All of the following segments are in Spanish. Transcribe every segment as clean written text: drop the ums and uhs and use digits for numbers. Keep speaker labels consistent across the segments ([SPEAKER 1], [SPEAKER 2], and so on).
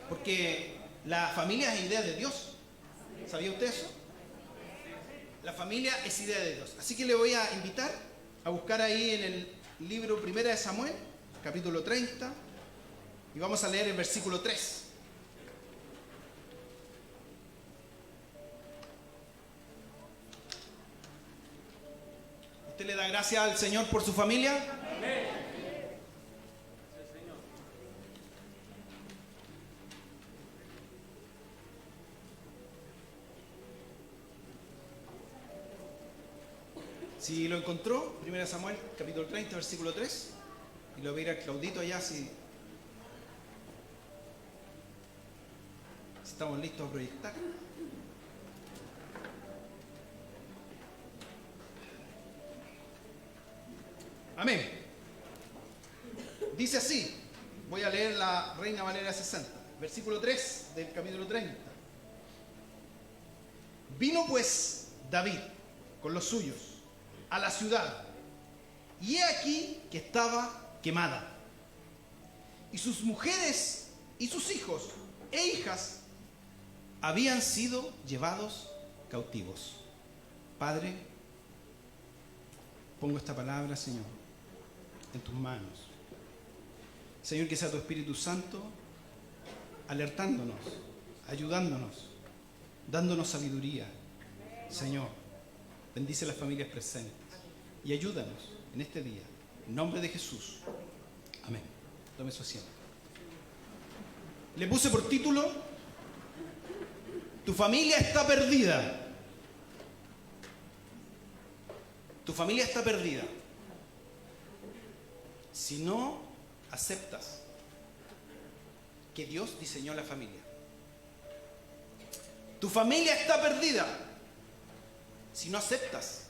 [SPEAKER 1] Porque la familia es idea de Dios. ¿Sabía usted eso? La familia es idea de Dios. Así que le voy a invitar a buscar ahí en el libro Primera de Samuel, capítulo 30, y vamos a leer el versículo 3. ¿Usted le da gracias al Señor por su familia? Amén. Si lo encontró, 1 Samuel, capítulo 30, versículo 3, y lo voy a ir a Claudito allá si estamos listos a proyectar. Amén. Dice así, voy a leer la Reina Valera 60, versículo 3 del capítulo 30. Vino pues David con los suyos a la ciudad, y he aquí que estaba quemada, y sus mujeres y sus hijos e hijas habían sido llevados cautivos. Padre, pongo esta palabra, Señor, en tus manos. Señor, que sea tu Espíritu Santo alertándonos, ayudándonos, dándonos sabiduría. Señor, bendice las familias presentes y ayúdanos en este día. En nombre de Jesús. Amén. Tome su asiento. Le puse por título: Tu familia está perdida. Tu familia está perdida si no aceptas que Dios diseñó la familia. Tu familia está perdida si no aceptas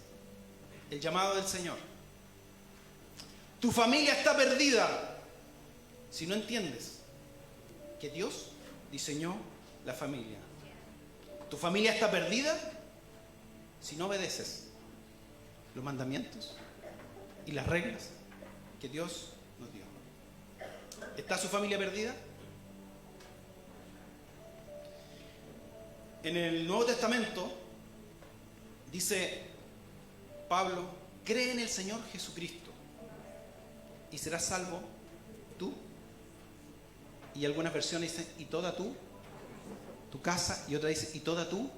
[SPEAKER 1] el llamado del Señor. Tu familia está perdida si no entiendes que Dios diseñó la familia. Tu familia está perdida si no obedeces los mandamientos y las reglas que Dios nos dio. ¿Está su familia perdida? En el Nuevo Testamento dice Pablo: cree en el Señor Jesucristo y serás salvo tú. Y algunas versiones dicen: y toda tu casa, y otra dice: y toda tu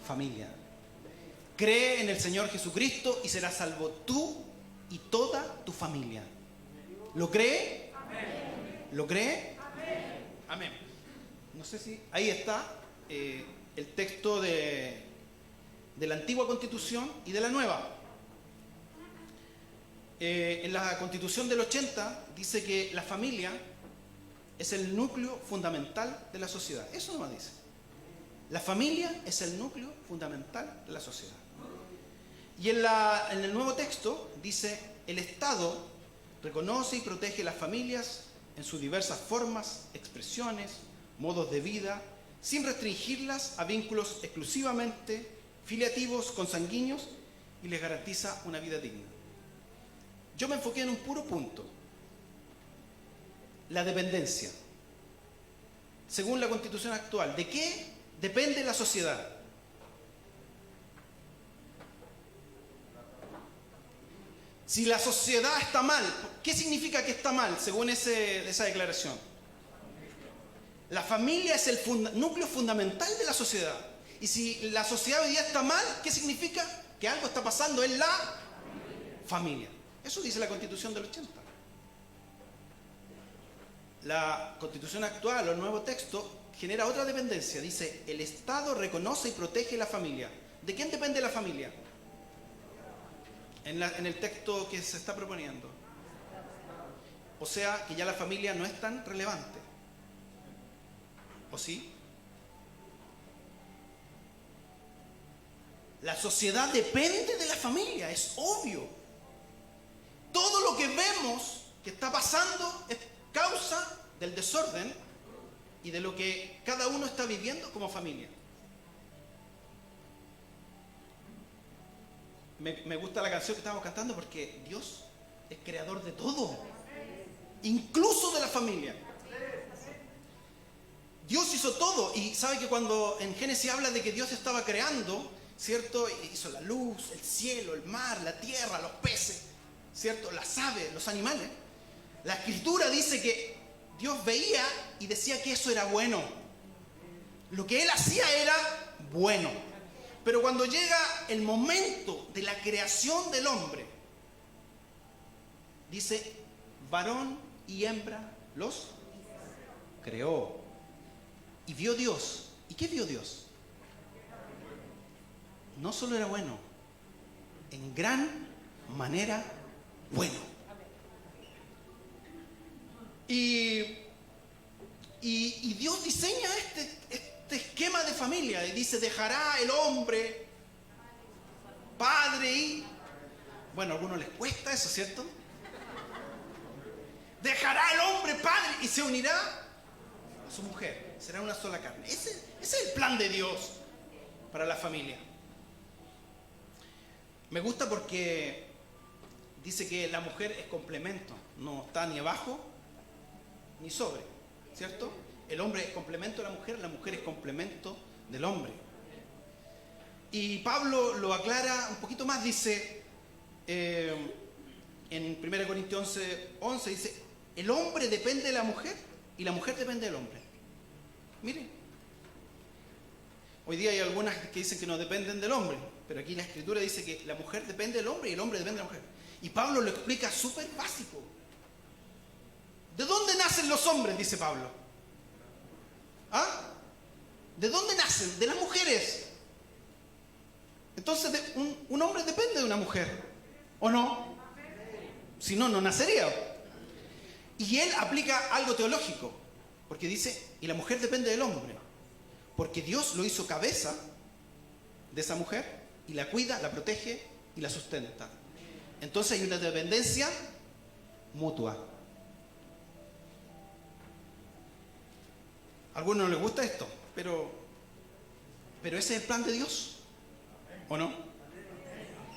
[SPEAKER 1] familia. Cree en el Señor Jesucristo y serás salvo tú y toda tu familia. ¿Lo cree? Amén. ¿Lo cree? Amén. Amén. No sé si ahí está el texto de la antigua Constitución y de la nueva. En la Constitución del 80 dice que la familia es el núcleo fundamental de la sociedad. Eso nomás dice. La familia es el núcleo fundamental de la sociedad. Y en el nuevo texto dice: el Estado reconoce y protege las familias en sus diversas formas, expresiones, modos de vida, sin restringirlas a vínculos exclusivamente filiativos, consanguíneos, y les garantiza una vida digna. Yo me enfoqué en un puro punto: la dependencia. Según la Constitución actual, ¿de qué depende la sociedad? Si la sociedad está mal, ¿qué significa que está mal según esa declaración? La familia es el núcleo fundamental de la sociedad. Y si la sociedad hoy día está mal, ¿qué significa? Que algo está pasando en la familia. Eso dice la Constitución del 80. La Constitución actual o el nuevo texto genera otra dependencia. Dice: el Estado reconoce y protege la familia. ¿De quién depende la familia? En el texto que se está proponiendo. O sea, que ya la familia no es tan relevante. ¿O sí? La sociedad depende de la familia, es obvio. Todo lo que vemos que está pasando es causa del desorden y de lo que cada uno está viviendo como familia. Me gusta la canción que estamos cantando porque Dios es creador de todo, incluso de la familia. Dios hizo todo. Y sabe que cuando en Génesis habla de que Dios estaba creando, ¿cierto? Hizo la luz, el cielo, el mar, la tierra, los peces, ¿cierto? Las aves, los animales. La Escritura dice que Dios veía y decía que eso era bueno. Lo que Él hacía era bueno. Pero cuando llega el momento de la creación del hombre, dice, varón y hembra los creó. Y vio Dios. ¿Y qué vio Dios? No solo era bueno, en gran manera bueno. Y Dios diseña este esquema de familia. Y dice, dejará el hombre, padre y... Bueno, a algunos les cuesta eso, ¿cierto? Dejará el hombre, padre, y se unirá a su mujer. Será una sola carne. Ese es el plan de Dios para la familia. Me gusta porque dice que la mujer es complemento. No está ni abajo ni sobre, ¿cierto? El hombre es complemento de la mujer es complemento del hombre. Y Pablo lo aclara un poquito más, dice en 1 Corintios 11, dice, el hombre depende de la mujer y la mujer depende del hombre. Miren, hoy día hay algunas que dicen que no dependen del hombre, pero aquí la Escritura dice que la mujer depende del hombre y el hombre depende de la mujer. Y Pablo lo explica súper básico. ¿De dónde nacen los hombres? Dice Pablo. ¿Ah? ¿De dónde nacen? De las mujeres. Entonces, un hombre depende de una mujer, ¿o no? Si no, no nacería. Y él aplica algo teológico, porque dice, y la mujer depende del hombre, porque Dios lo hizo cabeza de esa mujer, y la cuida, la protege y la sustenta. Entonces hay una dependencia mutua. A algunos no les gusta esto, pero ese es el plan de Dios, ¿o no?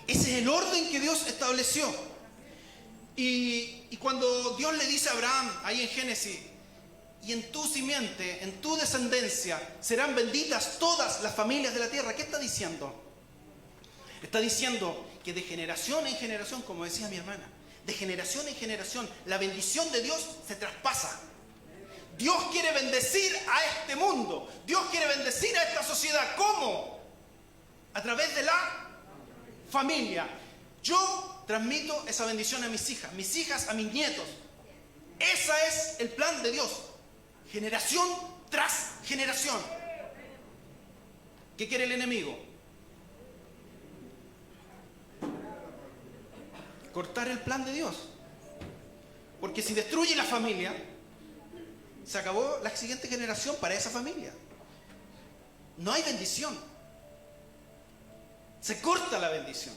[SPEAKER 1] Ese es el orden que Dios estableció. Y cuando Dios le dice a Abraham, ahí en Génesis, y en tu simiente, en tu descendencia, serán benditas todas las familias de la tierra, ¿qué está diciendo? Está diciendo que de generación en generación, como decía mi hermana, de generación en generación, la bendición de Dios se traspasa. Dios quiere bendecir a este mundo. Dios quiere bendecir a esta sociedad. ¿Cómo? A través de la familia. Yo transmito esa bendición a mis hijas a mis nietos. Ese es el plan de Dios. Generación tras generación. ¿Qué quiere el enemigo? Cortar el plan de Dios. Porque si destruye la familia, se acabó la siguiente generación para esa familia. No hay bendición. Se corta la bendición.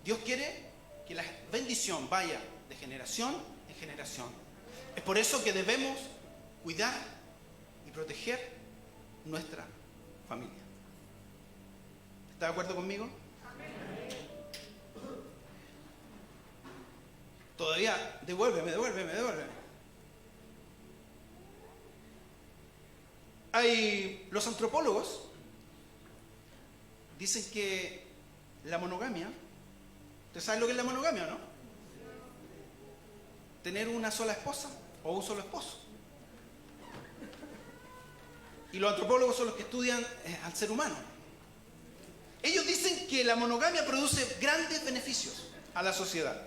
[SPEAKER 1] Dios quiere que la bendición vaya de generación en generación. Es por eso que debemos cuidar y proteger nuestra familia. ¿Está de acuerdo conmigo? Todavía, devuélveme. Los antropólogos dicen que la monogamia, ¿usted sabe lo que es la monogamia, no? Tener una sola esposa o un solo esposo. Y los antropólogos son los que estudian al ser humano. Ellos dicen que la monogamia produce grandes beneficios a la sociedad.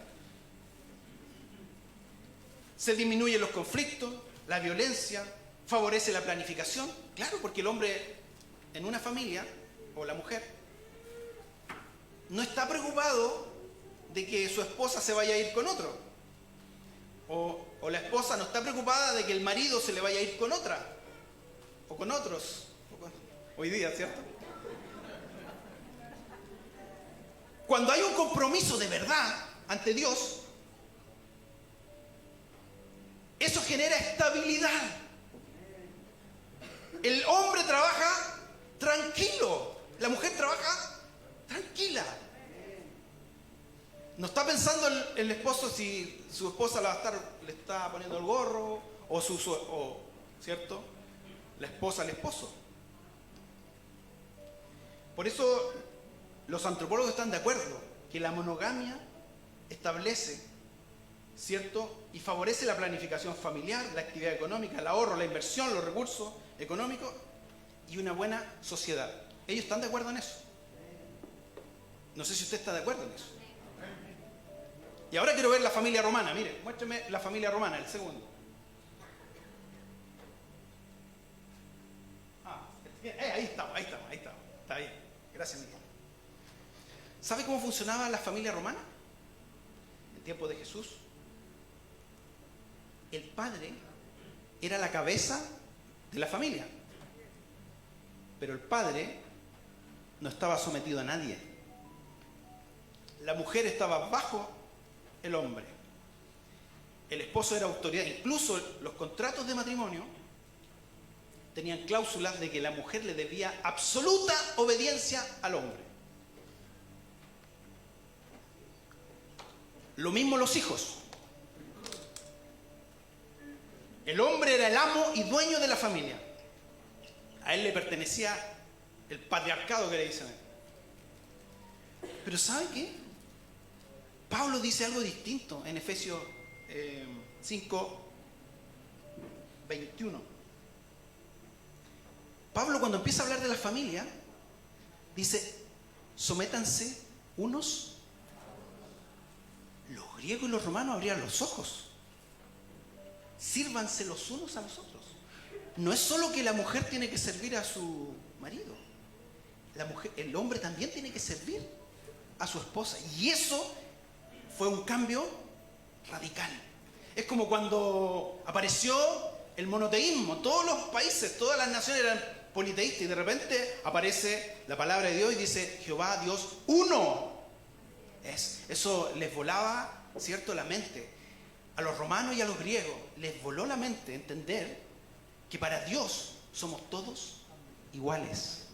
[SPEAKER 1] Se disminuyen los conflictos, la violencia, favorece la planificación. Claro, porque el hombre en una familia, o la mujer, no está preocupado de que su esposa se vaya a ir con otro. O la esposa no está preocupada de que el marido se le vaya a ir con otra. O con otros. Hoy día, ¿cierto? Cuando hay un compromiso de verdad ante Dios, eso genera estabilidad. El hombre trabaja tranquilo, la mujer trabaja tranquila. No está pensando el esposo si su esposa le está poniendo el gorro o ¿cierto? la esposa al esposo. Por eso los antropólogos están de acuerdo que la monogamia establece, ¿cierto?, y favorece la planificación familiar, la actividad económica, el ahorro, la inversión, los recursos económicos y una buena sociedad. ¿Ellos están de acuerdo en eso? No sé si usted está de acuerdo en eso. Y ahora quiero ver la familia romana. Mire, muéstrame la familia romana, el segundo. Ahí estamos. Está bien. Gracias, Miguel. ¿Sabe cómo funcionaba la familia romana? En tiempo de Jesús. El padre era la cabeza de la familia. Pero el padre no estaba sometido a nadie. La mujer estaba bajo el hombre. El esposo era autoridad. Incluso los contratos de matrimonio tenían cláusulas de que la mujer le debía absoluta obediencia al hombre. Lo mismo los hijos. El hombre era el amo y dueño de la familia. A él le pertenecía el patriarcado que le dicen a él. Pero ¿sabe qué? Pablo dice algo distinto en Efesios 5, 21. Pablo, cuando empieza a hablar de la familia, dice: sométanse unos. Los griegos y los romanos abrían los ojos. Sírvanse los unos a los otros. No es solo que la mujer tiene que servir a su marido. El hombre también tiene que servir a su esposa. Y eso fue un cambio radical. Es como cuando apareció el monoteísmo. Todos los países, todas las naciones eran politeístas y de repente aparece la palabra de Dios y dice: Jehová Dios uno. Eso les volaba, ¿cierto?, la mente. A los romanos y a los griegos les voló la mente entender que para Dios somos todos iguales.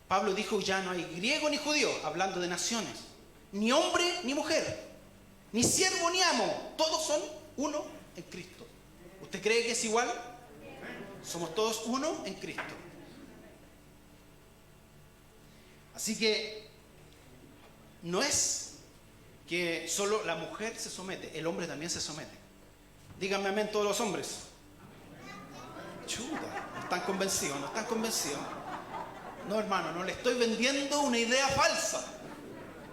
[SPEAKER 1] Pablo dijo: ya no hay griego ni judío, hablando de naciones, ni hombre ni mujer, ni siervo ni amo, todos son uno en Cristo. ¿Usted cree que es igual? Somos todos uno en Cristo. Así que no es que solo la mujer se somete, el hombre también se somete. Díganme amén todos los hombres. Chuta, no están convencidos, no están convencidos. No, hermano, no le estoy vendiendo una idea falsa.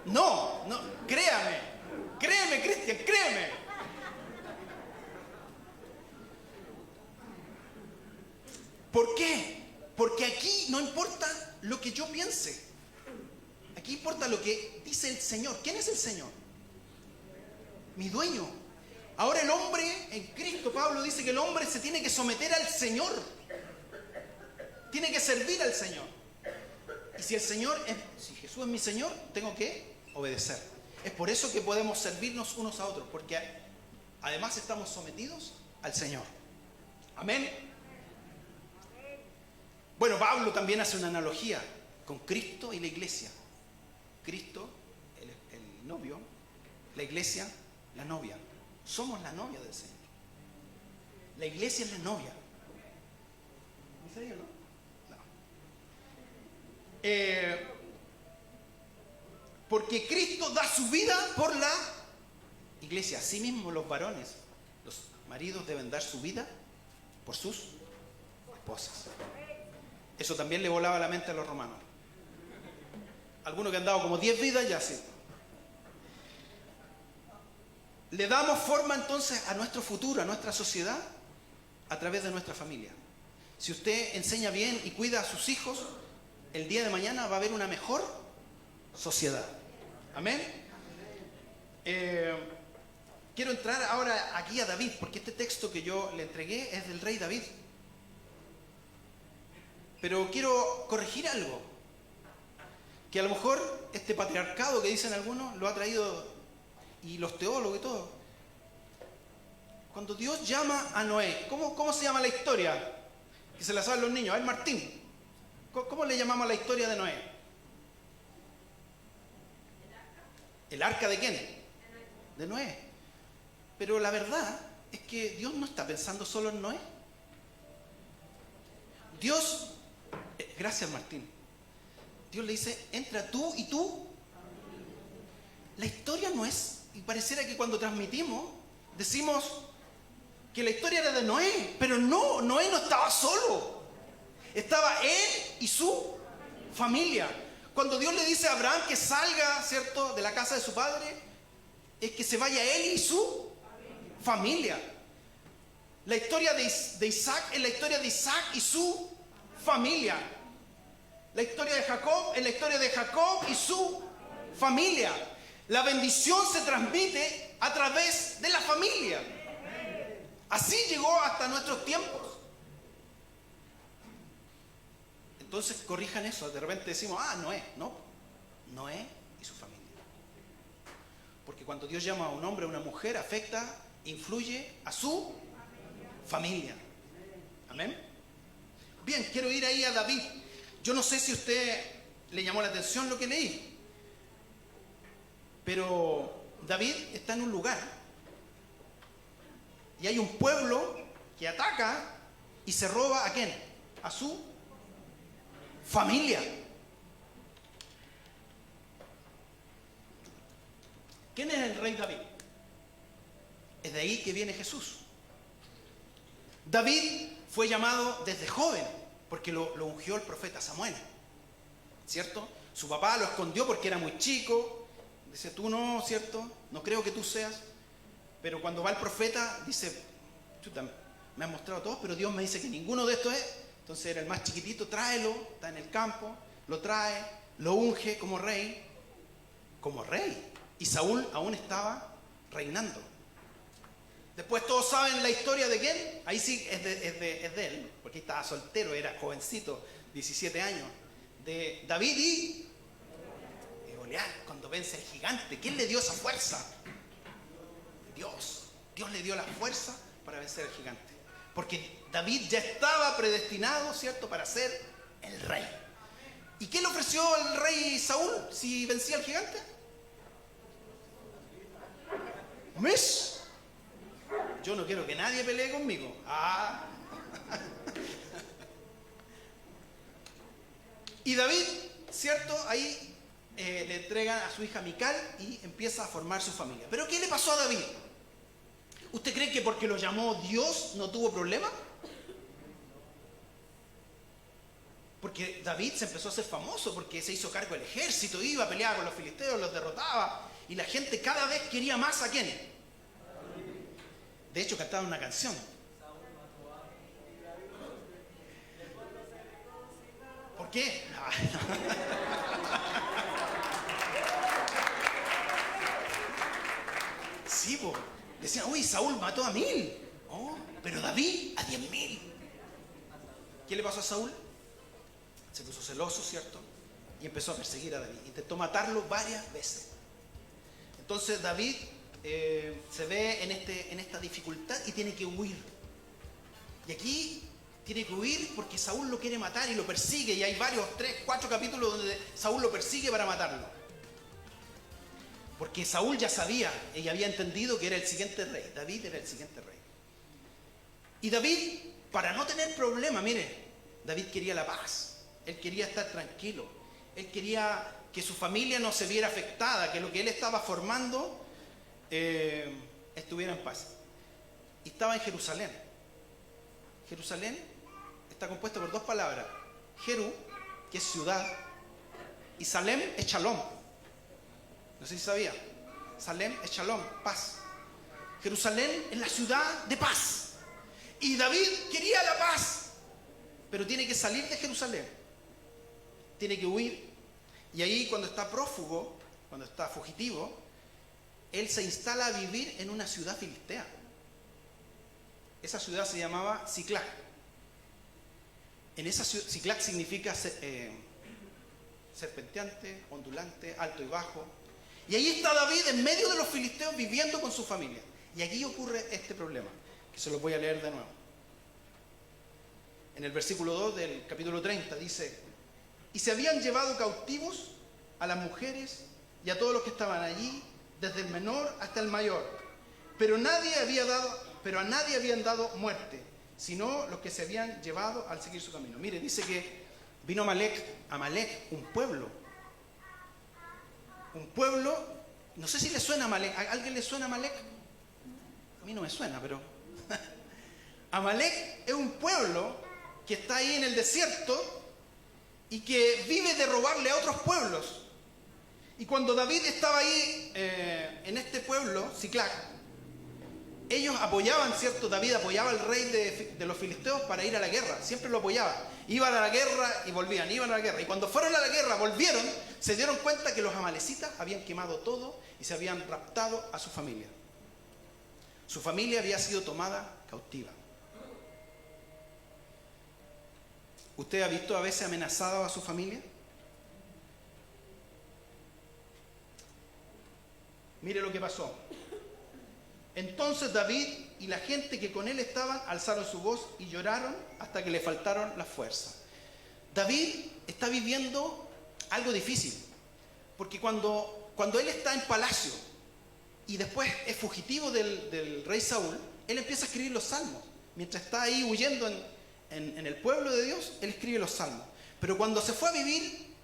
[SPEAKER 1] No, créame, Cristian, créeme. ¿Por qué? Porque aquí no importa lo que yo piense. Aquí importa lo que dice el Señor. ¿Quién es el Señor? Mi dueño. Ahora el hombre en Cristo, Pablo dice que el hombre se tiene que someter al Señor. Tiene que servir al Señor. Y si Jesús es mi Señor, tengo que obedecer. Es por eso que podemos servirnos unos a otros, porque además estamos sometidos al Señor. Amén. Bueno, Pablo también hace una analogía con Cristo y la iglesia. Cristo, el novio, la iglesia, la novia. Somos la novia del Señor. La iglesia es la novia. ¿En serio, no? Porque Cristo da su vida por la iglesia. Asimismo, los varones, los maridos deben dar su vida por sus esposas. Eso también le volaba la mente a los romanos. Algunos que han dado como 10 vidas ya sí. Le damos forma entonces a nuestro futuro, a nuestra sociedad, a través de nuestra familia. Si usted enseña bien y cuida a sus hijos, el día de mañana va a haber una mejor sociedad. Amén. Quiero entrar ahora aquí a David, porque este texto que yo le entregué es del rey David. Pero quiero corregir algo, que a lo mejor este patriarcado que dicen algunos lo ha traído, y los teólogos y todo. Cuando Dios llama a Noé, ¿cómo se llama la historia? Que se la saben los niños. A ver, Martín, ¿cómo le llamamos a la historia de Noé? ¿El arca de quién? De Noé. Pero la verdad es que Dios no está pensando solo en Noé. Dios, gracias Martín, Dios le dice, entra tú y tú. La historia no es, y pareciera que cuando transmitimos, decimos que la historia era de Noé, pero no, Noé no estaba solo. Estaba él y su familia. Cuando Dios le dice a Abraham que salga, ¿cierto?, de la casa de su padre, es que se vaya él y su familia. La historia de Isaac es la historia de Isaac y su familia. La historia de Jacob es la historia de Jacob y su familia. La bendición se transmite a través de la familia. Así llegó hasta nuestros tiempos. Entonces corrijan eso. De repente decimos, Noé. No, Noé y su familia. Porque cuando Dios llama a un hombre o a una mujer, afecta, influye a su familia. Amén. Bien, quiero ir ahí a David. Yo no sé si a usted le llamó la atención lo que leí, pero David está en un lugar y hay un pueblo que ataca y se roba ¿a quién? A su familia. ¿Quién es el rey David? Es de ahí que viene Jesús. David fue llamado desde joven porque lo ungió el profeta Samuel, ¿cierto? Su papá lo escondió porque era muy chico. Dice, tú no, ¿cierto? No creo que tú seas. Pero cuando va el profeta, dice, chuta, me han mostrado todos, pero Dios me dice que ninguno de estos es. Entonces era el más chiquitito, tráelo, está en el campo, lo trae, lo unge como rey. Como rey. Y Saúl aún estaba reinando. Después todos saben la historia de quién. Ahí sí es de él, porque estaba soltero, era jovencito, 17 años. De David y Goliat, cuando vence al gigante. ¿Quién le dio esa fuerza? Dios. Dios le dio la fuerza para vencer al gigante. Porque David ya estaba predestinado, ¿cierto?, para ser el rey. ¿Y qué le ofreció el rey Saúl si vencía al gigante? ¿Mes? Yo no quiero que nadie pelee conmigo. Y David, ¿cierto? Ahí le entregan a su hija Mical y empieza a formar su familia. ¿Pero qué le pasó a David? ¿Usted cree que porque lo llamó Dios no tuvo problema? Porque David se empezó a hacer famoso porque se hizo cargo del ejército, iba a pelear con los filisteos, los derrotaba y la gente cada vez quería más ¿a quién? De hecho cantaban una canción. ¿Por qué? Sí, po. Decían, uy, Saúl mató a 1000. Oh, pero David a 10.000. ¿Qué le pasó a Saúl? Se puso celoso, ¿cierto? Y empezó a perseguir a David. Intentó matarlo varias veces. Entonces David se ve en esta dificultad y tiene que huir. Y aquí tiene que huir porque Saúl lo quiere matar y lo persigue. Y hay varios, 3, 4 capítulos donde Saúl lo persigue para matarlo. Porque Saúl ya sabía y había entendido que era el siguiente rey. David era el siguiente rey. Y David, para no tener problema, mire, David quería la paz. Él quería estar tranquilo. Él quería que su familia no se viera afectada, que lo que él estaba formando estuviera en paz. Y estaba en Jerusalén. Jerusalén está compuesto por 2 palabras. Jeru, que es ciudad, y Salem es Shalom. No sé si sabía. Salem es Shalom, paz. Jerusalén es la ciudad de paz. Y David quería la paz, pero tiene que salir de Jerusalén. Tiene que huir. Y ahí cuando está prófugo, cuando está fugitivo, él se instala a vivir en una ciudad filistea. Esa ciudad se llamaba Siclag. En esa ciudad, Siclag significa serpenteante, ondulante, alto y bajo. Y ahí está David en medio de los filisteos viviendo con su familia. Y aquí ocurre este problema, que se lo voy a leer de nuevo. En el versículo 2 del capítulo 30 dice: y se habían llevado cautivos a las mujeres y a todos los que estaban allí, desde el menor hasta el mayor, pero a nadie habían dado muerte, sino los que se habían llevado al seguir su camino. Mire, dice que vino Amalek, un pueblo, no sé si le suena Amalek. ¿A alguien le suena Amalek? A mí no me suena, pero Amalek es un pueblo que está ahí en el desierto y que vive de robarle a otros pueblos. Y cuando David estaba ahí en este pueblo, Siclag, ellos apoyaban, ¿cierto? David apoyaba al rey de los filisteos para ir a la guerra, siempre lo apoyaba. Iban a la guerra y volvían, iban a la guerra. Y cuando fueron a la guerra, volvieron, se dieron cuenta que los amalecitas habían quemado todo y se habían raptado a su familia. Su familia había sido tomada cautiva. ¿Usted ha visto a veces amenazado a su familia? Mire lo que pasó. Entonces David y la gente que con él estaban alzaron su voz y lloraron hasta que le faltaron las fuerzas. David está viviendo algo difícil, porque cuando él está en palacio y después es fugitivo del rey Saúl, él empieza a escribir los salmos. Mientras está ahí huyendo en el pueblo de Dios, él escribe los salmos. Pero cuando se fue a vivir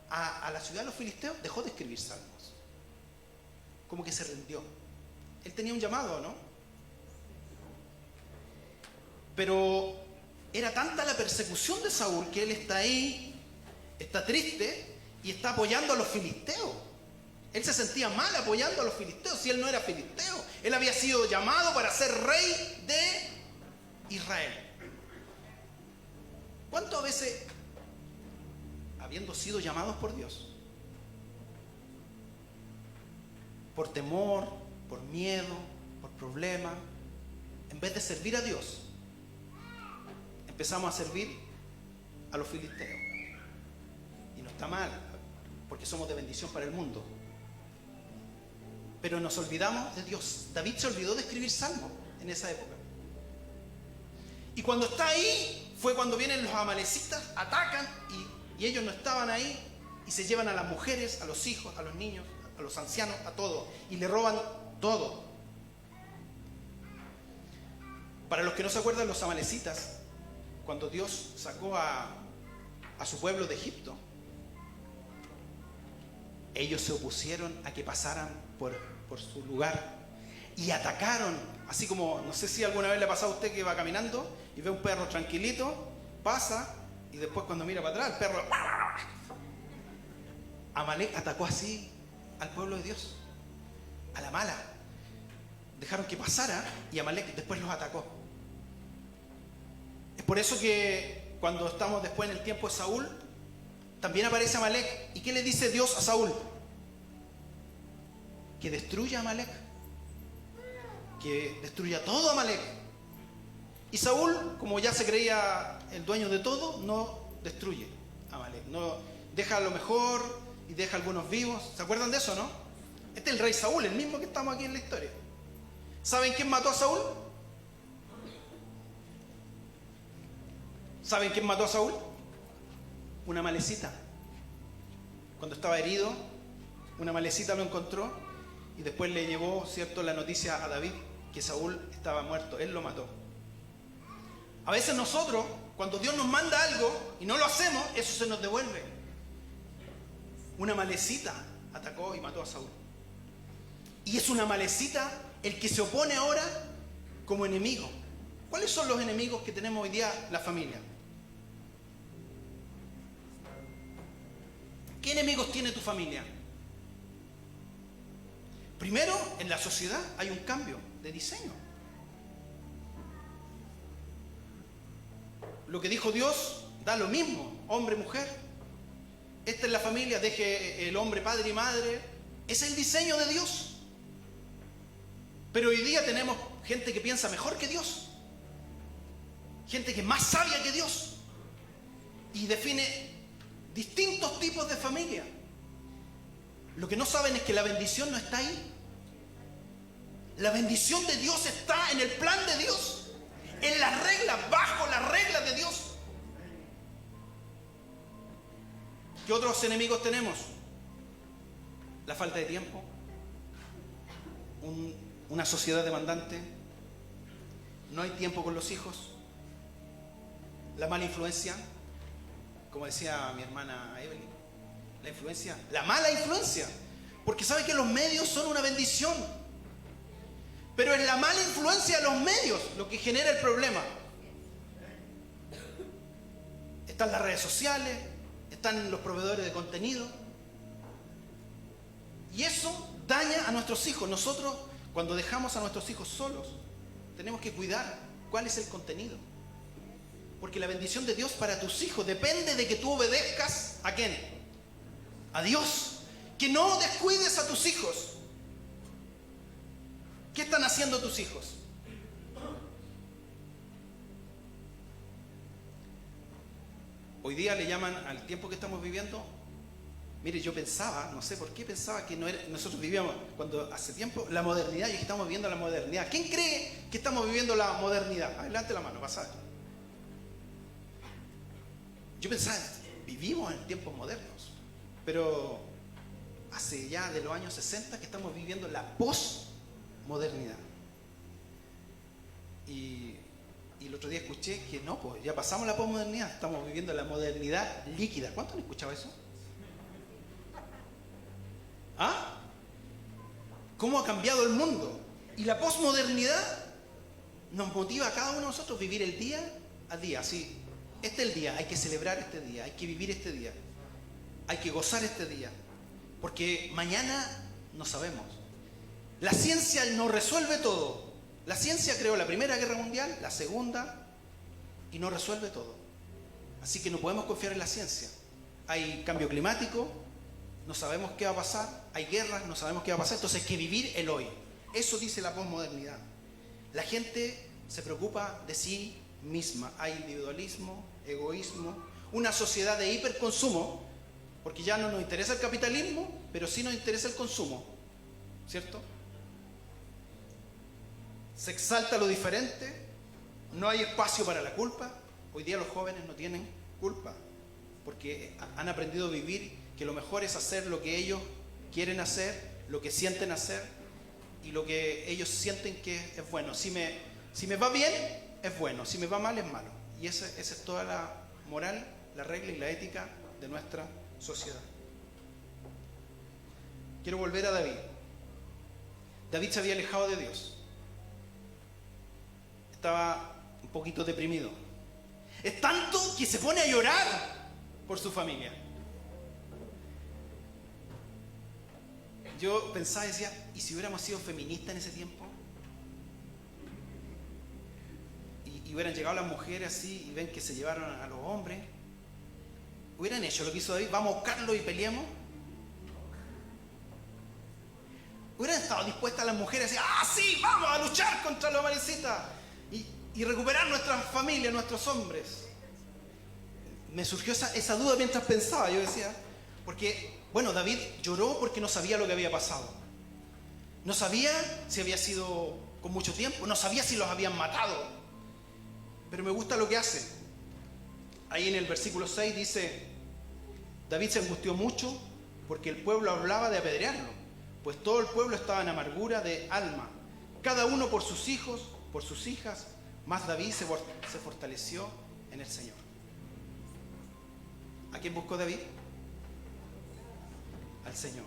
[SPEAKER 1] a la ciudad de los filisteos, dejó de escribir salmos. Como que se rindió. Él tenía un llamado, ¿no? Pero era tanta la persecución de Saúl que él está ahí, está triste y está apoyando a los filisteos. Él se sentía mal apoyando a los filisteos si él no era filisteo. Él había sido llamado para ser rey de Israel. ¿Cuántas veces, habiendo sido llamados por Dios, por temor, por miedo, por problemas, en vez de servir a Dios, empezamos a servir a los filisteos? Y no está mal, porque somos de bendición para el mundo. Pero nos olvidamos de Dios. David se olvidó de escribir salmos en esa época. Y cuando está ahí, fue cuando vienen los amalecitas, atacan, y ellos no estaban ahí, y se llevan a las mujeres, a los hijos, a los niños, a los ancianos, a todos, y le roban todo. Para los que no se acuerdan, los amalecitas, cuando Dios sacó a su pueblo de Egipto, ellos se opusieron a que pasaran por su lugar y atacaron, así como, no sé si alguna vez le ha pasado a usted que va caminando y ve un perro tranquilito, pasa, y después cuando mira para atrás, el perro... Amalek atacó así al pueblo de Dios, a la mala. Dejaron que pasara y Amalek después los atacó. Es por eso que cuando estamos después en el tiempo de Saúl, también aparece Amalek. ¿Y qué le dice Dios a Saúl? Que destruya a Amalek, que destruya todo Amalek. Y Saúl, como ya se creía el dueño de todo, no destruye a Amalek, no deja lo mejor y deja algunos vivos. ¿Se acuerdan de eso, no? Este es el rey Saúl, el mismo que estamos aquí en la historia. ¿Saben quién mató a Saúl? ¿Saben quién mató a Saúl? Una amalecita. Cuando estaba herido, una amalecita lo encontró y después le llevó, ¿cierto?, la noticia a David que Saúl estaba muerto. Él lo mató. A veces nosotros, cuando Dios nos manda algo y no lo hacemos, eso se nos devuelve. Una amalecita atacó y mató a Saúl. Y es una amalecita el que se opone ahora como enemigo. ¿Cuáles son los enemigos que tenemos hoy día la familia? ¿Qué enemigos tiene tu familia? Primero, en la sociedad hay un cambio de diseño. Lo que dijo Dios da lo mismo, hombre, mujer. Esta es la familia, deje el hombre padre y madre. Es el diseño de Dios. Pero hoy día tenemos gente que piensa mejor que Dios. Gente que es más sabia que Dios. Y define distintos tipos de familia. Lo que no saben es que la bendición no está ahí. La bendición de Dios está en el plan de Dios, en las reglas, bajo las reglas de Dios. ¿Qué otros enemigos tenemos? La falta de tiempo, una sociedad demandante, no hay tiempo con los hijos, la mala influencia, como decía mi hermana Evelyn, la mala influencia, porque sabe que los medios son una bendición, pero es la mala influencia de los medios lo que genera el problema. Están las redes sociales, están los proveedores de contenido, y eso daña a nuestros hijos. Nosotros, cuando dejamos a nuestros hijos solos, tenemos que cuidar cuál es el contenido, porque la bendición de Dios para tus hijos depende de que tú obedezcas ¿a quién? A Dios. Que no descuides a tus hijos. ¿Qué están haciendo tus hijos? Hoy día le llaman al tiempo que estamos viviendo. Mire, yo pensaba, no sé por qué pensaba que nosotros vivíamos cuando hace tiempo la modernidad, y estamos viviendo la modernidad. ¿Quién cree que estamos viviendo la modernidad? Adelante la mano, pasad. Yo pensaba, vivimos en tiempos modernos, pero hace ya de los años 60 que estamos viviendo la posmodernidad. Y el otro día escuché que no, pues ya pasamos la posmodernidad, estamos viviendo la modernidad líquida. ¿Cuántos han escuchado eso? ¿Ah? ¿Cómo ha cambiado el mundo? Y la posmodernidad nos motiva a cada uno de nosotros a vivir el día a día. Así, este es el día, hay que celebrar este día, hay que vivir este día, hay que gozar este día, porque mañana no sabemos. La ciencia no resuelve todo. La ciencia creó la Primera Guerra Mundial, la Segunda, y no resuelve todo. Así que no podemos confiar en la ciencia. Hay cambio climático, no sabemos qué va a pasar. Hay guerras, no sabemos qué va a pasar. Entonces hay que vivir el hoy. Eso dice la posmodernidad. La gente se preocupa de sí misma. Hay individualismo, egoísmo, una sociedad de hiperconsumo, porque ya no nos interesa el capitalismo, pero sí nos interesa el consumo, ¿cierto? Se exalta lo diferente, no hay espacio para la culpa. Hoy día los jóvenes no tienen culpa, porque han aprendido a vivir que lo mejor es hacer lo que ellos quieren hacer, lo que sienten hacer y lo que ellos sienten que es bueno. Si me va bien, es bueno, si me va mal, es malo. Y esa es toda la moral, la regla y la ética de nuestra sociedad. Quiero volver a David. David se había alejado de Dios. Estaba un poquito deprimido. Es tanto que se pone a llorar por su familia. Yo pensaba y decía, ¿y si hubiéramos sido feministas en ese tiempo? Y hubieran llegado las mujeres así y ven que se llevaron a los hombres. ¿Hubieran hecho lo que hizo David? Vamos a buscarlo y peleemos. ¿Hubieran estado dispuestas las mujeres a decir, sí, vamos a luchar contra los amalecitas y recuperar nuestras familias, nuestros hombres? Me surgió esa duda mientras pensaba. Yo decía, porque, bueno, David lloró porque no sabía lo que había pasado. No sabía si había sido con mucho tiempo, no sabía si los habían matado. Pero me gusta lo que hace. Ahí en el versículo 6 dice, David se angustió mucho porque el pueblo hablaba de apedrearlo, pues todo el pueblo estaba en amargura de alma, cada uno por sus hijos, por sus hijas, mas David se fortaleció en el Señor. ¿A quién buscó David? Al Señor.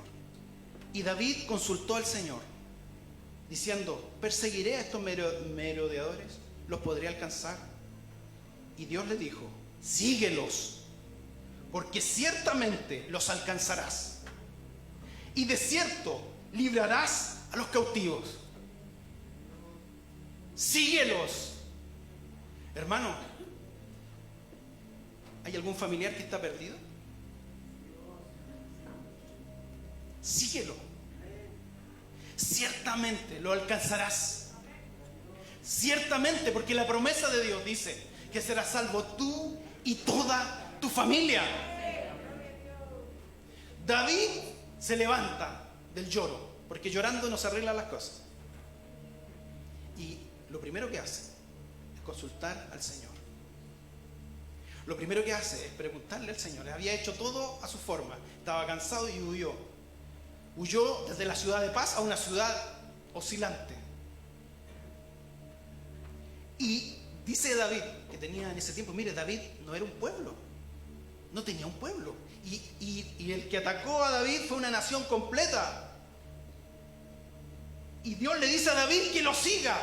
[SPEAKER 1] Y David consultó al Señor, diciendo, ¿perseguiré a estos merodeadores? ¿Los podré alcanzar? Y Dios le dijo, síguelos, porque ciertamente los alcanzarás, y de cierto librarás a los cautivos. Síguelos. Hermano, ¿hay algún familiar que está perdido? Síguelo. Ciertamente lo alcanzarás. Ciertamente, porque la promesa de Dios dice que serás salvo tú y toda tu familia. David se levanta del lloro, porque llorando no se arreglan las cosas. Y lo primero que hace es consultar al Señor. Lo primero que hace es preguntarle al Señor. Había hecho todo a su forma. Estaba cansado y huyó. Huyó desde la ciudad de paz a una ciudad oscilante. Y dice David, que tenía en ese tiempo, mire, David no era un pueblo, no tenía un pueblo. Y el que atacó a David fue una nación completa. Y Dios le dice a David que lo siga.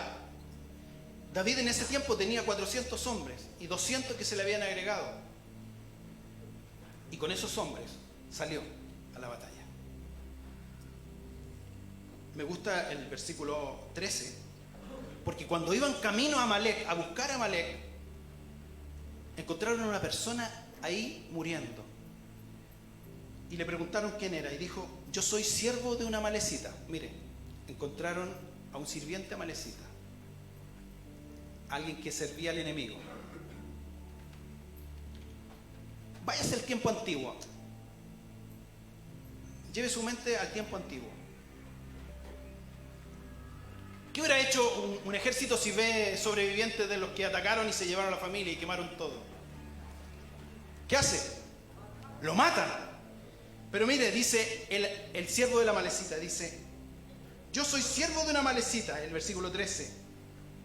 [SPEAKER 1] David en ese tiempo tenía 400 hombres y 200 que se le habían agregado. Y con esos hombres salió a la batalla. Me gusta el versículo 13, porque cuando iban camino a Amalec, a buscar a Amalec, encontraron a una persona ahí muriendo. Y le preguntaron quién era, y dijo: yo soy siervo de una amalecita. Mire, encontraron a un sirviente amalecita, alguien que servía al enemigo. Váyase al tiempo antiguo, lleve su mente al tiempo antiguo. ¿Qué hubiera hecho un ejército si ve sobrevivientes de los que atacaron y se llevaron a la familia y quemaron todo? ¿Qué hace? Lo matan. Pero mire, dice el siervo de la amalecita, dice: yo soy siervo de una amalecita, el versículo 13,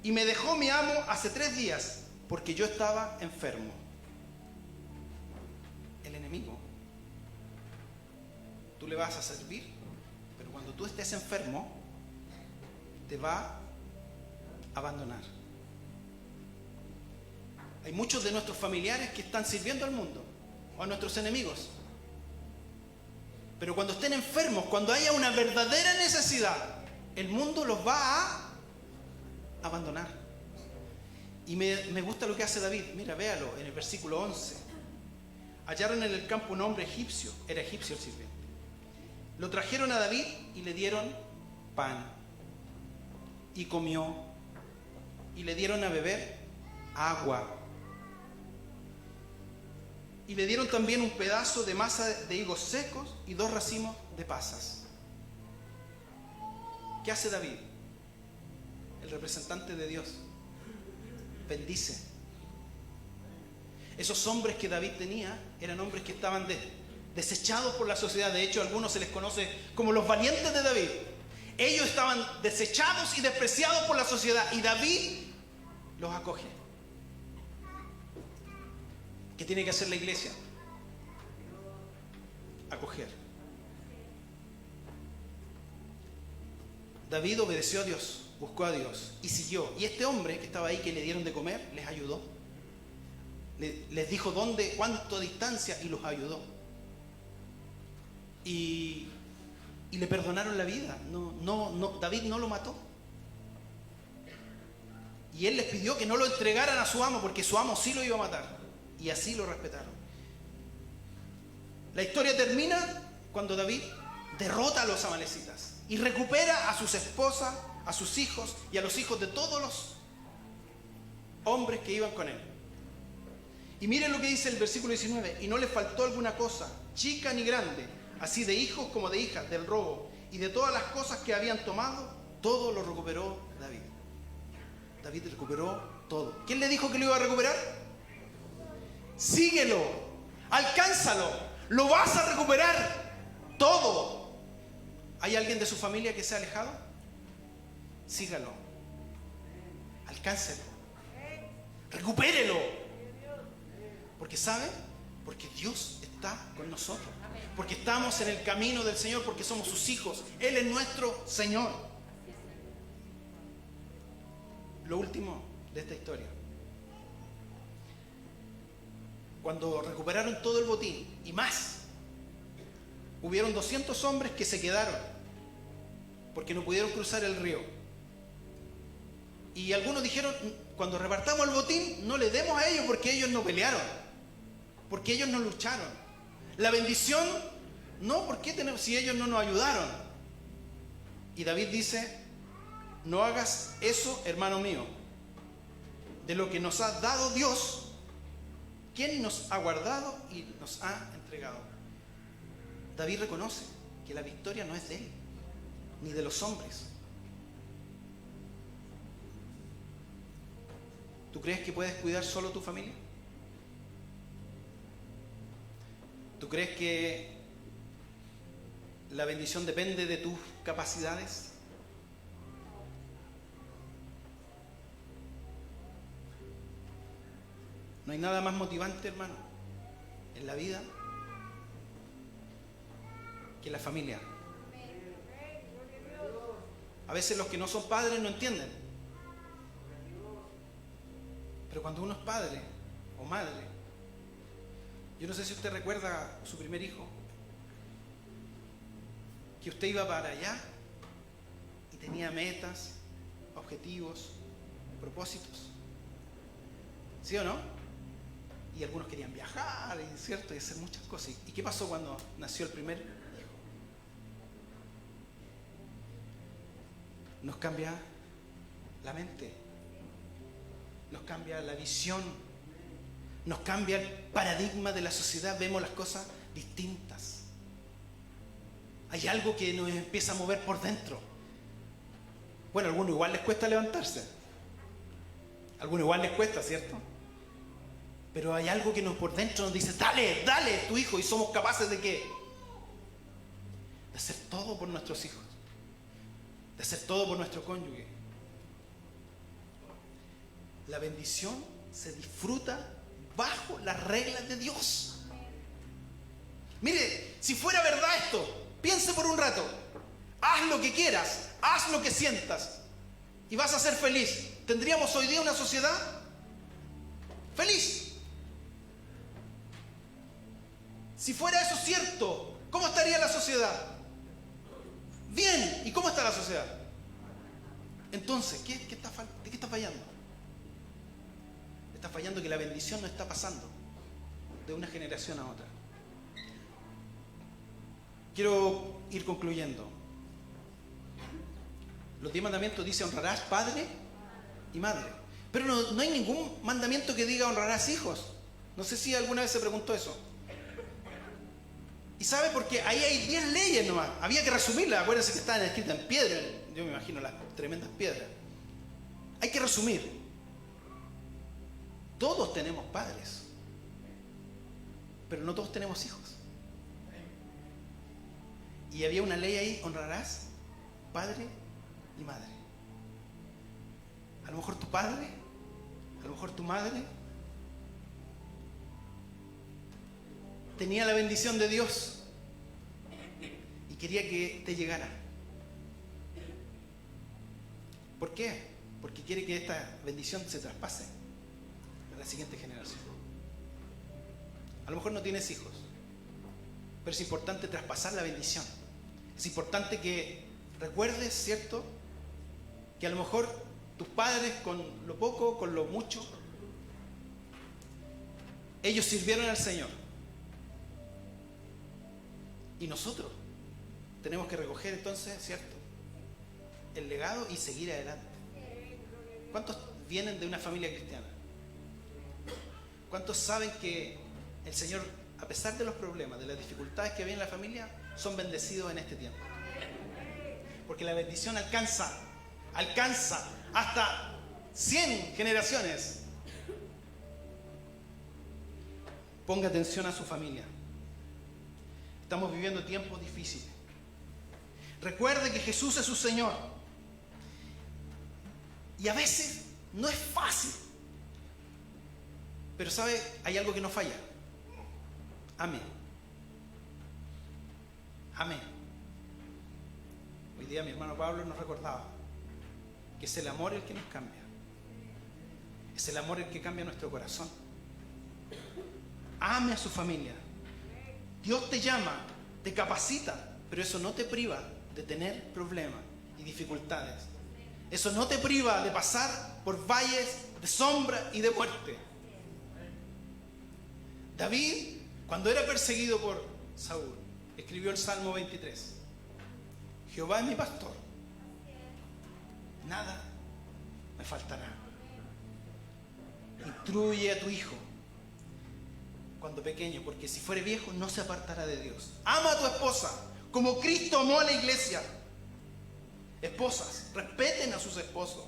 [SPEAKER 1] y me dejó mi amo hace 3 días porque yo estaba enfermo. El enemigo, tú le vas a servir, pero cuando tú estés enfermo te va a abandonar. Hay muchos de nuestros familiares que están sirviendo al mundo o a nuestros enemigos, pero cuando estén enfermos, cuando haya una verdadera necesidad, el mundo los va a abandonar. Y me gusta lo que hace David. Mira, véalo en el versículo 11. Hallaron en el campo un hombre egipcio, era egipcio el sirviente. Lo trajeron a David y le dieron pan, y comió, y le dieron a beber agua, y le dieron también un pedazo de masa de higos secos y 2 racimos de pasas. ¿Qué hace David? El representante de Dios bendice. Esos hombres que David tenía eran hombres que estaban desechados por la sociedad. De hecho, a algunos se les conoce como los valientes de David. Ellos estaban desechados y despreciados por la sociedad, y David los acoge. ¿Qué tiene que hacer la iglesia? Acoger. David obedeció a Dios, buscó a Dios y siguió. Y este hombre que estaba ahí, que le dieron de comer, les ayudó. Les dijo dónde, cuánto distancia, y los ayudó. Y le perdonaron la vida. David no lo mató. Y él les pidió que no lo entregaran a su amo, porque su amo sí lo iba a matar. Y así lo respetaron. La historia termina cuando David derrota a los amalecitas y recupera a sus esposas, a sus hijos y a los hijos de todos los hombres que iban con él. Y miren lo que dice el versículo 19: y no le faltó alguna cosa, chica ni grande, así de hijos como de hijas, del robo y de todas las cosas que habían tomado, todo lo recuperó David. David recuperó todo. ¿Quién le dijo que lo iba a recuperar? Síguelo, alcánzalo, lo vas a recuperar todo. ¿Hay alguien de su familia que se ha alejado? Sígalo, alcáncelo, recupérelo. Porque ¿sabe? Porque Dios está con nosotros, porque estamos en el camino del Señor, porque somos sus hijos. Él es nuestro Señor. Lo último de esta historia: cuando recuperaron todo el botín y más, hubieron 200 hombres que se quedaron porque no pudieron cruzar el río. Y algunos dijeron: cuando repartamos el botín, no le demos a ellos, porque ellos no pelearon, porque ellos no lucharon. La bendición, no, ¿por qué tenemos si ellos no nos ayudaron? Y David dice: no hagas eso, hermano mío. De lo que nos ha dado Dios, ¿quién nos ha guardado y nos ha entregado? David reconoce que la victoria no es de él, ni de los hombres. ¿Tú crees que puedes cuidar solo tu familia? ¿Tú crees que la bendición depende de tus capacidades? No hay nada más motivante, hermano, en la vida que la familia. A veces los que no son padres no entienden. Pero cuando uno es padre o madre, yo no sé si usted recuerda su primer hijo, que usted iba para allá y tenía metas, objetivos, propósitos. ¿Sí o no? Y algunos querían viajar, ¿cierto? Y hacer muchas cosas. ¿Y qué pasó cuando nació el primer hijo? Nos cambia la mente, nos cambia la visión, nos cambia el paradigma de la sociedad, vemos las cosas distintas. Hay algo que nos empieza a mover por dentro. Bueno, a algunos igual les cuesta levantarse, a algunos igual les cuesta, ¿cierto? Pero hay algo que por dentro nos dice, dale, dale, tu hijo, y somos capaces ¿de qué? De hacer todo por nuestros hijos, de hacer todo por nuestro cónyuge. La bendición se disfruta bajo las reglas de Dios. Mire, si fuera verdad esto, piense por un rato, haz lo que quieras, haz lo que sientas y vas a ser feliz. ¿Tendríamos hoy día una sociedad feliz? Si fuera eso cierto, ¿cómo estaría la sociedad? Bien. ¿Y cómo está la sociedad? Entonces, ¿de qué está fallando? Está fallando que la bendición no está pasando de una generación a otra. Quiero ir concluyendo. Los 10 mandamientos dicen honrarás padre y madre. Pero no hay ningún mandamiento que diga honrarás hijos. No sé si alguna vez se preguntó eso. ¿Y sabe? Porque ahí hay 10 leyes nomás. Había que resumirlas. Acuérdense que estaban escritas en piedra. Yo me imagino las tremendas piedras. Hay que resumir. Todos tenemos padres, pero no todos tenemos hijos. Y había una ley ahí, honrarás padre y madre. A lo mejor tu padre, a lo mejor tu madre tenía la bendición de Dios y quería que te llegara. ¿Por qué? Porque quiere que esta bendición se traspase a la siguiente generación. A lo mejor no tienes hijos, pero es importante traspasar la bendición. Es importante que recuerdes, ¿cierto?, que a lo mejor tus padres, con lo poco, con lo mucho, ellos sirvieron al Señor. Y nosotros tenemos que recoger entonces, ¿cierto?, el legado y seguir adelante. ¿Cuántos vienen de una familia cristiana? ¿Cuántos saben que el Señor, a pesar de los problemas, de las dificultades que viene en la familia, son bendecidos en este tiempo? Porque la bendición alcanza hasta 100 generaciones. Ponga atención a su familia. Estamos viviendo tiempos difíciles. Recuerde que Jesús es su Señor. Y a veces no es fácil. Pero ¿sabe? Hay algo que no falla. Amén. Amén. Hoy día mi hermano Pablo nos recordaba que es el amor el que nos cambia. Es el amor el que cambia nuestro corazón. Ame a su familia. Dios te llama, te capacita, pero eso no te priva de tener problemas y dificultades. Eso no te priva de pasar por valles de sombra y de muerte. David, cuando era perseguido por Saúl, escribió el Salmo 23. Jehová es mi pastor, nada me faltará. Instruye a tu hijo cuando pequeño, porque si fuere viejo no se apartará de Dios. Ama a tu esposa como Cristo amó a la iglesia. Esposas, respeten a sus esposos.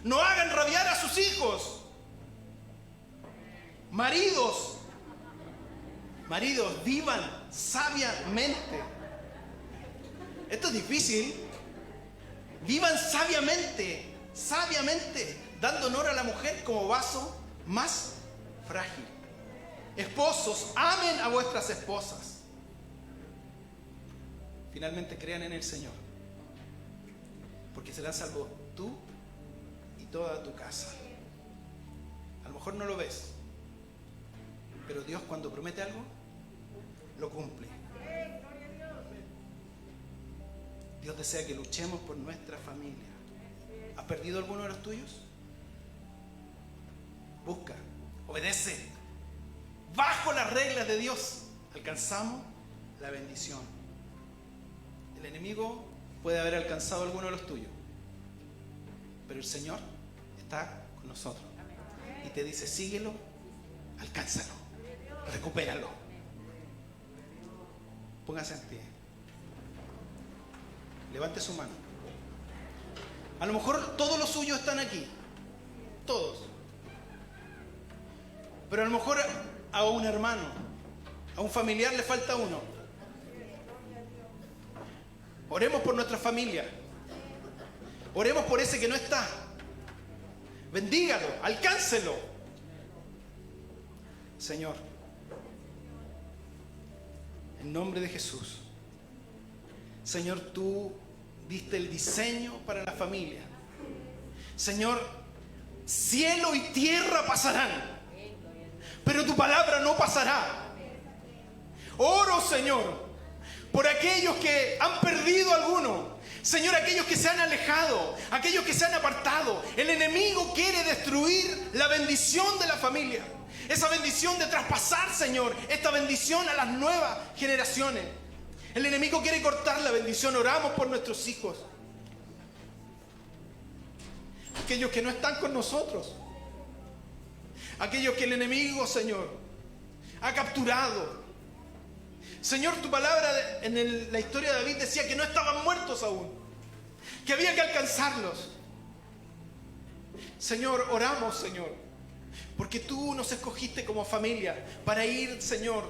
[SPEAKER 1] No hagan rabiar a sus hijos. Maridos, vivan sabiamente. Esto es difícil. Vivan sabiamente, dando honor a la mujer como vaso más frágil. Esposos, amen a vuestras esposas. Finalmente crean en el Señor, porque serán salvos tú y toda tu casa. A lo mejor no lo ves, pero Dios cuando promete algo, lo cumple. Dios desea que luchemos por nuestra familia. ¿Has perdido alguno de los tuyos? Busca, obedece. Bajo las reglas de Dios alcanzamos la bendición. El enemigo puede haber alcanzado alguno de los tuyos, pero el Señor está con nosotros y te dice: síguelo, alcánzalo, recupéralo. Póngase en pie, levante su mano. A lo mejor todos los suyos están aquí, todos, pero a lo mejor a un hermano, a un familiar le falta uno. Oremos por nuestra familia, oremos por ese que no está. Bendígalo, alcáncelo. Señor, en nombre de Jesús, Señor, tú diste el diseño para la familia. Señor, cielo y tierra pasarán, pero tu palabra no pasará. Oro, Señor, por aquellos que han perdido alguno. Señor, aquellos que se han alejado, aquellos que se han apartado. El enemigo quiere destruir la bendición de la familia. Esa bendición de traspasar, Señor, esta bendición a las nuevas generaciones. El enemigo quiere cortar la bendición. Oramos por nuestros hijos, aquellos que no están con nosotros, aquellos que el enemigo, Señor, ha capturado. Señor, tu palabra en la historia de David decía que no estaban muertos aún, que había que alcanzarlos. Señor, oramos, Señor, porque tú nos escogiste como familia para ir, Señor,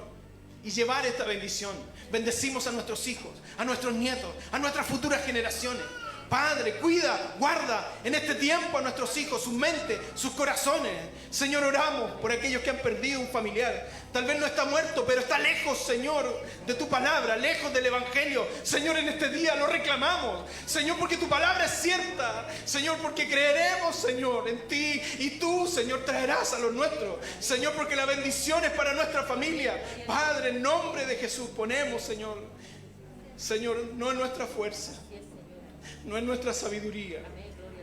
[SPEAKER 1] y llevar esta bendición. Bendecimos a nuestros hijos, a nuestros nietos, a nuestras futuras generaciones. Padre, cuida, guarda en este tiempo a nuestros hijos, sus mentes, sus corazones. Señor, oramos por aquellos que han perdido un familiar. Tal vez no está muerto, pero está lejos, Señor, de tu palabra, lejos del evangelio. Señor, en este día lo reclamamos. Señor, porque tu palabra es cierta. Señor, porque creeremos, Señor, en ti. Y tú, Señor, traerás a los nuestros. Señor, porque la bendición es para nuestra familia. Padre, en nombre de Jesús ponemos, Señor. Señor, no en nuestra fuerza, no es nuestra sabiduría.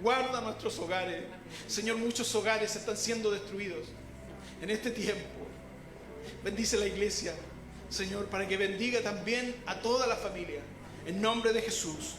[SPEAKER 1] Guarda nuestros hogares. Señor, muchos hogares están siendo destruidos en este tiempo. Bendice la iglesia, Señor, para que bendiga también a toda la familia. En nombre de Jesús.